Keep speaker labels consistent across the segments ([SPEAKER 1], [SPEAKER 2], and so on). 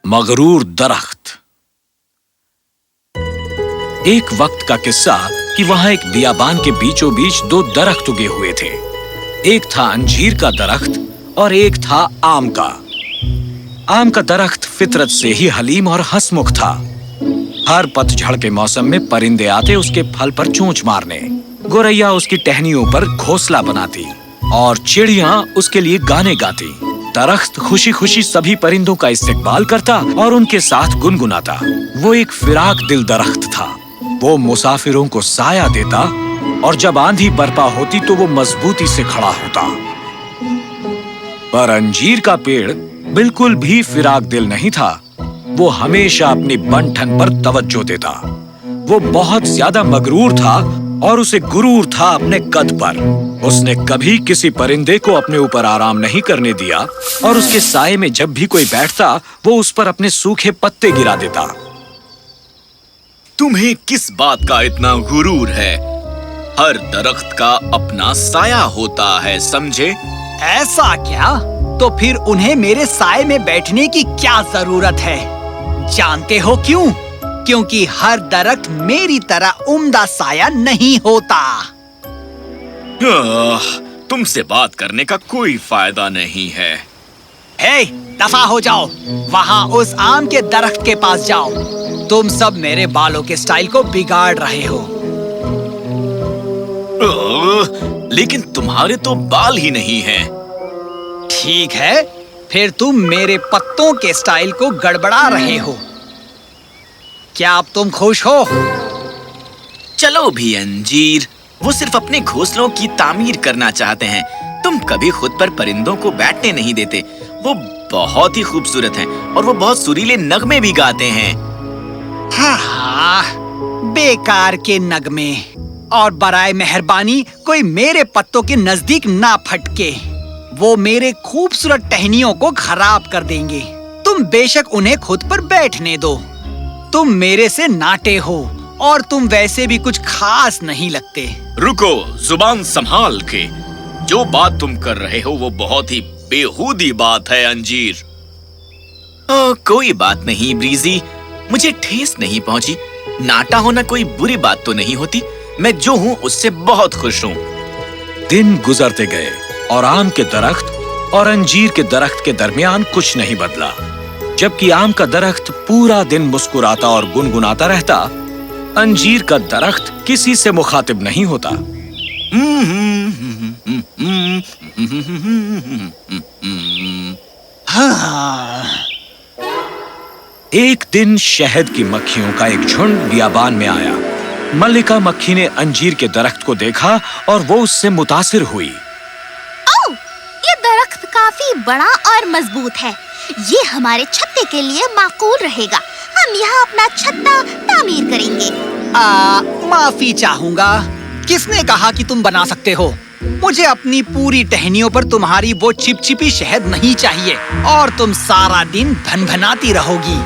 [SPEAKER 1] मगरूर दरख्त। एक वक्त का किस्सा कि वहां एक बियाबान के बीचों बीच दो दरख्त उगे हुए थे। एक था अंजीर का दरख्त और एक था आम का। आम का दरख्त फितरत से ही हलीम और हंसमुख था। हर पतझड़ के मौसम में परिंदे आते उसके फल पर चोंच मारने, गोरैया उसकी टहनियों पर घोंसला बनाती और चिड़िया उसके लिए गाने गाती। दरख्त खुशी खुशी सभी परिंदों का इस्तकबाल करता और उनके साथ गुनगुनाता। वो एक फिराक दिल दरख्त था। वो मुसाफिरों को साया देता और जब आंधी बरपा होती तो वो मजबूती से खड़ा होता। पर अंजीर का पेड़ बिल्कुल भी फिराक दिल नहीं था। वो हमेशा अपनी बन-ठन पर तवज्जो देता। वो बहुत ज्यादा मगरूर था और उसे गुरूर था अपने कद पर। उसने कभी किसी परिंदे को अपने ऊपर आराम नहीं करने दिया और उसके साए में जब भी कोई बैठता वो उस पर अपने सूखे पत्ते गिरा देता।
[SPEAKER 2] तुम्हें किस बात का इतना गुरूर है? हर दरख्त का अपना साया होता है, समझे?
[SPEAKER 3] ऐसा क्या? तो फिर उन्हें मेरे साए में बैठने की क्या जरूरत है? जानते हो क्यों? क्योंकि हर दरख्त मेरी तरह उम्दा साया नहीं होता।
[SPEAKER 2] तुमसे बात करने का कोई फायदा नहीं है।
[SPEAKER 3] हे, दफा हो जाओ। वहाँ उस आम के दरख्त के पास जाओ। तुम सब मेरे बालों के स्टाइल को बिगाड़ रहे हो।
[SPEAKER 2] लेकिन तुम्हारे तो बाल ही नहीं हैं।
[SPEAKER 3] ठीक है, फिर तुम मेरे पत्तों के स्टाइल को गड़बड़ा रहे हो। क्या अब तुम खुश हो?
[SPEAKER 2] चलो भी अंजीर, वो सिर्फ अपने घोंसलों की तामीर करना चाहते हैं। तुम कभी खुद पर परिंदों को बैठने नहीं देते। वो बहुत ही खूबसूरत हैं और वो बहुत सुरीले नगमे भी गाते हैं।
[SPEAKER 3] हाँ, बेकार के नगमे। और बराए मेहरबानी कोई मेरे पत्तों के नजदीक ना फटके। वो मेरे खूबसूरत टहनियों को खराब कर देंगे। तुम बेशक उन्हें खुद पर बैठने दो। तुम मेरे से नाटे हो और तुम वैसे भी कुछ खास नहीं लगते।
[SPEAKER 2] रुको, जुबान संभाल के। जो बात तुम कर रहे हो वो बहुत ही बेहूदी बात है अंजीर। कोई बात नहीं ब्रीजी, मुझे ठेस नहीं पहुंची। नाटा होना कोई बुरी बात तो नहीं होती। मैं जो हूँ उससे बहुत खुश हूँ।
[SPEAKER 1] दिन गुजरते गए और आम के दरख्त और अंजीर के दरख्त के दरमियान कुछ नहीं बदला। जबकि आम का दरख्त पूरा दिन मुस्कुराता और गुनगुनाता रहता, अंजीर का दरख्त किसी से मुखातिब नहीं होता।
[SPEAKER 3] हाँ।
[SPEAKER 1] एक दिन शहद की मक्खियों का एक झुंड बियाबान में आया। मल्लिका मक्खी ने अंजीर के दरख्त को देखा और वो उससे मुतासिर हुई।
[SPEAKER 4] ओह, ये दरख्त काफी बड़ा और मजबूत है। ये हमारे छत्ते के लिए माकूल रहेगा। हम यहाँ अपना छत्ता तामीर करेंगे।
[SPEAKER 3] माफी चाहूंगा। किसने कहा कि तुम बना सकते हो? मुझे अपनी पूरी टहनियों पर तुम्हारी वो चिपचिपी शहद नहीं चाहिए और तुम सारा दिन भनभनाती रहोगी।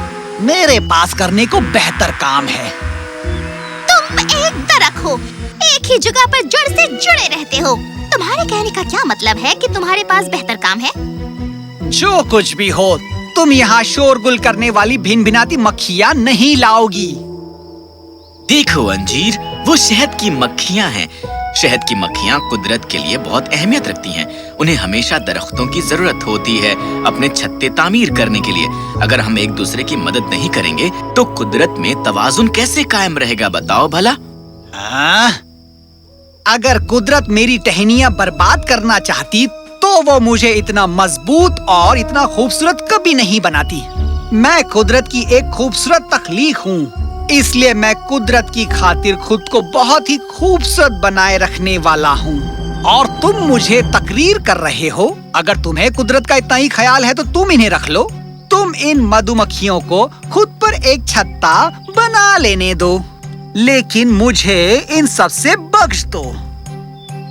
[SPEAKER 3] मेरे पास करने को बेहतर काम है।
[SPEAKER 4] तुम एक दरख्त हो, एक ही जगह पर जड़ से जुड़े रहते हो। तुम्हारे कहने का क्या मतलब है कि तुम्हारे पास बेहतर काम है?
[SPEAKER 3] जो कुछ भी हो, तुम यहाँ शोरगुल करने वाली भिनभिनाती मक्खियाँ नहीं लाओगी।
[SPEAKER 2] देखो अंजीर, वो शहद की मक्खियाँ हैं। शहद की मक्खियाँ कुदरत के लिए बहुत अहमियत रखती हैं। उन्हें हमेशा दरख्तों की जरूरत होती है अपने छत्ते तामीर करने के लिए। अगर हम एक दूसरे की मदद नहीं करेंगे तो कुदरत में तवाजुन कैसे कायम रहेगा, बताओ भला?
[SPEAKER 3] अगर कुदरत मेरी टहनियाँ बर्बाद करना चाहती तो वो मुझे इतना मजबूत और इतना खूबसूरत कभी नहीं बनाती। मैं कुदरत की एक खूबसूरत तख्लीक हूँ, इसलिए मैं कुदरत की खातिर खुद को बहुत ही खूबसूरत बनाए रखने वाला हूँ। और तुम मुझे तकरीर कर रहे हो। अगर तुम्हें कुदरत का इतना ही ख्याल है तो तुम इन्हें रख लो। तुम इन मधुमक्खियों को खुद पर एक छत्ता बना लेने दो, लेकिन मुझे इन सब से बख्श दो।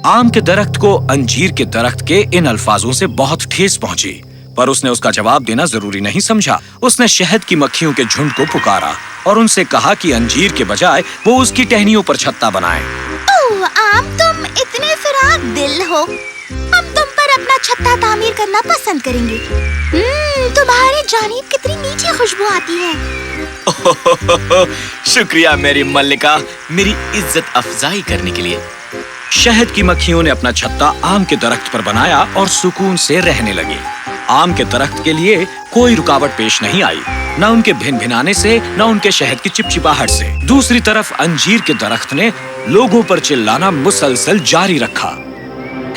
[SPEAKER 1] आम के दरख्त को अंजीर के दरख्त के इन अल्फाजों से बहुत ठेस पहुंची, पर उसने उसका जवाब देना जरूरी नहीं समझा। उसने शहद की मक्खियों के झुंड को पुकारा और उनसे कहा कि अंजीर के बजाय वो उसकी टहनियों पर छत्ता बनाए।
[SPEAKER 4] ओह आम, तुम इतने फिराक दिल हो। हम तुम पर अपना छत्ता तामीर करना पसंद करेंगे। तुम्हारे जानिब कितनी मीठी खुशबू आती है।
[SPEAKER 2] शुक्रिया मेरी मल्लिका, मेरी इज्जत अफजाई करने के लिए।
[SPEAKER 1] शहद की मक्खियों ने अपना छत्ता आम के दरख्त पर बनाया और सुकून से रहने लगी। आम के दरख्त के लिए कोई रुकावट पेश नहीं आई, न उनके भिनभिनाने से, न उनके शहद की चिपचिपाहट से। दूसरी तरफ अंजीर के दरख्त ने लोगों पर चिल्लाना मुसलसल जारी रखा।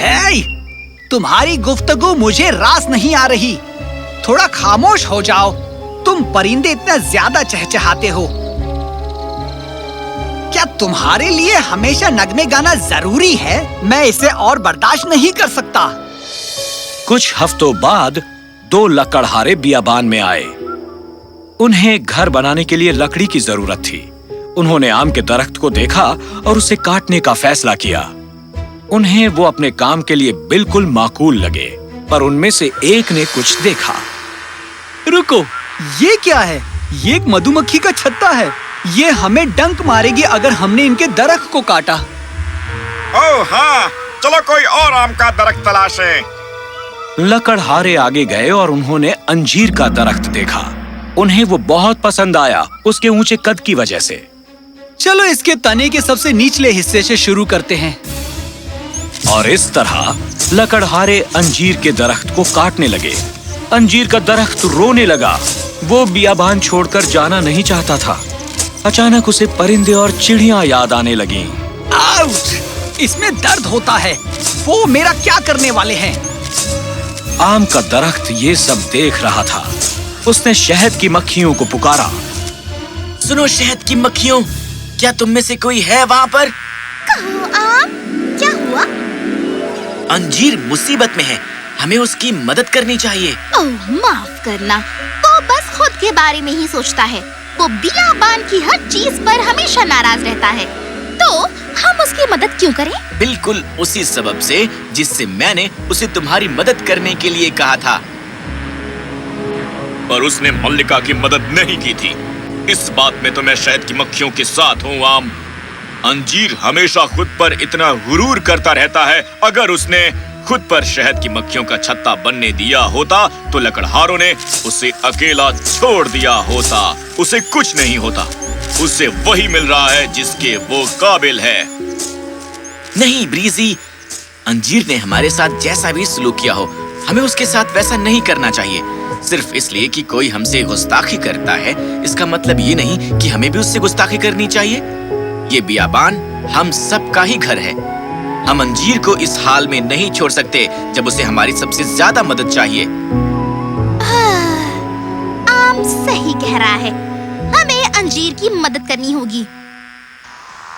[SPEAKER 3] हे, तुम्हारी गुफ्तगू मुझे रास नहीं आ रही। थोड़ा खामोश हो जाओ। तुम परिंदे इतना ज्यादा चहचहाते हो। क्या तुम्हारे लिए हमेशा नगमे गाना जरूरी है? मैं इसे और बर्दाश्त नहीं कर सकता।
[SPEAKER 1] कुछ हफ्तों बाद 2 लकड़हारे बियाबान में आए। उन्हें घर बनाने के लिए लकड़ी की जरूरत थी। उन्होंने आम के दरख्त को देखा और उसे काटने का फैसला किया। उन्हें वो अपने काम के लिए बिल्कुल माकूल लगे, पर उनमें से एक ने कुछ देखा।
[SPEAKER 3] रुको, ये क्या है? ये एक मधुमक्खी का छत्ता है। ये हमें डंक मारेगी अगर हमने इनके दरख्त को काटा।
[SPEAKER 5] ओह हाँ, चलो कोई और आम का दरख्त तलाशें।
[SPEAKER 1] लकड़हारे आगे गए और उन्होंने अंजीर का दरख्त देखा। उन्हें वो बहुत पसंद आया, उसके ऊंचे कद की वजह से।
[SPEAKER 3] चलो इसके तने के सबसे निचले हिस्से से शुरू करते हैं।
[SPEAKER 1] और इस तरह लकड़हारे अंजीर के दरख्त को काटने लगे। अंजीर का दरख्त रोने लगा। वो बियाबान छोड़कर जाना नहीं चाहता था। अचानक उसे परिंदे और चिड़ियां याद आने लगीं।
[SPEAKER 3] आउच! इसमें दर्द होता है। वो मेरा क्या करने वाले हैं?
[SPEAKER 1] आम का दरख्त ये सब देख रहा था। उसने शहद की मक्खियों को पुकारा।
[SPEAKER 2] सुनो शहद की मक्खियों, क्या तुम में से कोई है वहाँ पर?
[SPEAKER 4] कहो आम, क्या हुआ?
[SPEAKER 2] अंजीर मुसीबत में है, हमें उसकी मदद करनी चाहिए।
[SPEAKER 4] ओह माफ करना, वो बस खुद के बारे में ही सोचता है। वो बियाबान की हर चीज पर हमेशा नाराज रहता है, तो हम उसकी मदद क्यों करें?
[SPEAKER 2] बिल्कुल उसी सबब से जिससे मैंने उसे तुम्हारी मदद करने के लिए कहा था।
[SPEAKER 5] पर उसने मल्लिका की मदद नहीं की थी। इस बात में तो मैं शहद की मक्खियों के साथ हूँ आम। अंजीर हमेशा खुद पर इतना गुरूर करता रहता है। अगर उसने खुद पर शहद की मक्खियों का छत्ता बनने दिया होता तो लकड़हारों ने उसे अकेला छोड़ दिया होता। उसे कुछ नहीं होता। उसे वही मिल रहा है जिसके वो काबिल है।
[SPEAKER 2] नहीं ब्रीजी, अंजीर ने हमारे साथ जैसा भी सलूक किया हो, हमें उसके साथ वैसा नहीं करना चाहिए। सिर्फ इसलिए कि कोई हमसे गुस्ताखी करता है, इसका मतलब ये नहीं कि हमें भी उससे गुस्ताखी करनी चाहिए। ये बियाबान हम सबका ही घर है। हम अंजीर को इस हाल में नहीं छोड़ सकते जब उसे हमारी सबसे ज्यादा मदद चाहिए।
[SPEAKER 4] आम सही कह रहा है, हमें अंजीर की मदद करनी होगी।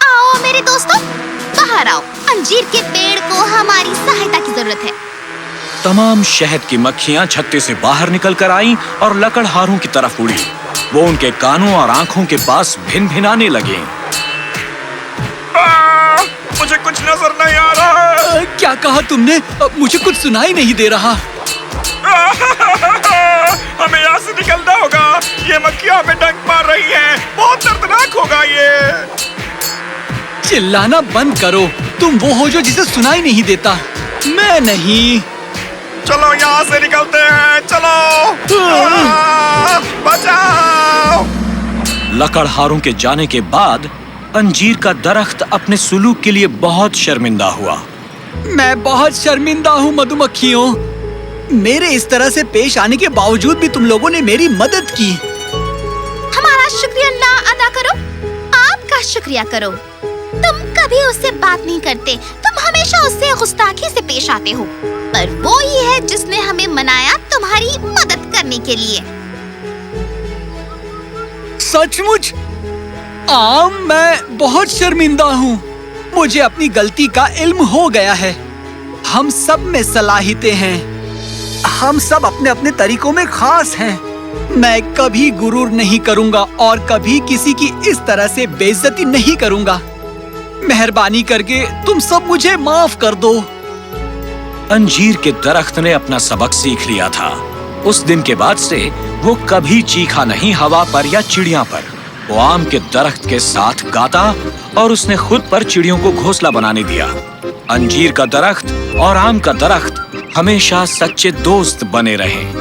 [SPEAKER 4] आओ मेरे दोस्तों, बाहर आओ। अंजीर के पेड़ को हमारी सहायता की जरूरत है।
[SPEAKER 1] तमाम शहद की मक्खियां छत्ते से बाहर निकल कर आईं और लकड़हारों की तरफ उड़ी। वो उनके कानों और आंखों के पास भिनभिनाने लगे।
[SPEAKER 5] मुझे कुछ नजर नहीं आ रहा है।
[SPEAKER 3] क्या कहा तुमने? मुझे कुछ सुनाई नहीं दे रहा।
[SPEAKER 5] हमें यहाँ से निकलना होगा। ये मक्खियाँ हमें डंक मार रही हैं। बहुत दर्दनाक होगा ये।
[SPEAKER 3] चिल्लाना बंद करो। तुम वो हो जो जिसे सुनाई नहीं देता। मैं नहीं।
[SPEAKER 5] चलो यहाँ से निकलते हैं। चलो बचाओ।
[SPEAKER 1] लकड़हारों के जाने के बाद अंजीर का दरख्त अपने सुलूक के लिए बहुत शर्मिंदा हुआ।
[SPEAKER 3] मैं बहुत शर्मिंदा हूँ मधुमक्खियों। मेरे इस तरह से पेश आने के बावजूद भी तुम लोगों ने मेरी मदद की।
[SPEAKER 4] हमारा शुक्रिया ना अदा करो, आपका शुक्रिया करो। तुम कभी उससे बात नहीं करते, तुम हमेशा उससे गुस्ताखी से पेश आते हो। पर वो ही है जिसने हमें मनाया तुम्हारी मदद करने के लिए।
[SPEAKER 3] सचमुच? आम, मैं बहुत शर्मिंदा हूँ। मुझे अपनी गलती का इल्म हो गया है। हम सब में सलाहियतें हैं। हम सब अपने अपने तरीकों में खास हैं। मैं कभी गुरूर नहीं करूँगा और कभी किसी की इस तरह से बेइज्जती नहीं करूँगा। मेहरबानी करके तुम सब मुझे माफ कर दो।
[SPEAKER 1] अंजीर के दरख्त ने अपना सबक सीख लिया था। उस दिन के बाद से वो कभी चीखा नहीं हवा पर या चिड़िया पर। वो आम के दरख्त के साथ गाता और उसने खुद पर चिड़ियों को घोंसला बनाने दिया। अंजीर का दरख्त और आम का दरख्त हमेशा सच्चे दोस्त बने रहें।